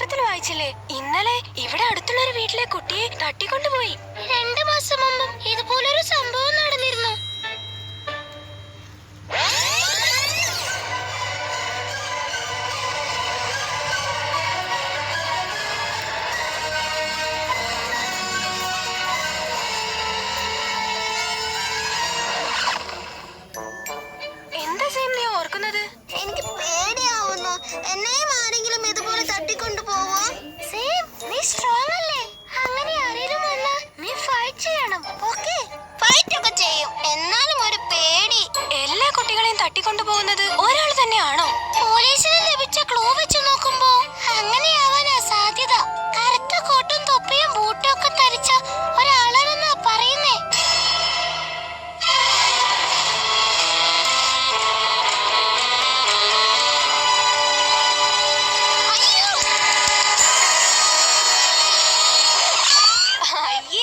പത്രത്തിൽ വായിച്ചില്ലേ? ഇന്നലെ ഇവിടെ അടുത്തുള്ള ഒരു വീട്ടിലെ കുട്ടിയെ തട്ടിക്കൊണ്ടുപോയി. 2 മാസം മുമ്പും ഇതുപോലൊരു സംഭവം നടന്നിരുന്നു. എന്താ സെയിം നീ ഓർക്കുന്നത്? എനിക്ക് പേടിയാവുന്നു. എന്നെയും ആരെങ്കിലും ഇതുപോലെ തട്ടിക്കൊണ്ടു പോവോ? സെയിം, നീ സ്ട്രോങ് അല്ലേ? അങ്ങനെ ആരെങ്കിലും വന്നാ നീ ഫൈറ്റ് ചെയ്യണം. ഓക്കേ, ഫൈറ്റ് ഒക്കെ ചെയ്യും. എന്നാലും ഒരു പേടി. എല്ലാ കുട്ടികളെയും തട്ടിക്കൊണ്ടുപോകുന്നത് ഒരാൾ തന്നെയാണോ? പോലീസിന് ലഭിച്ച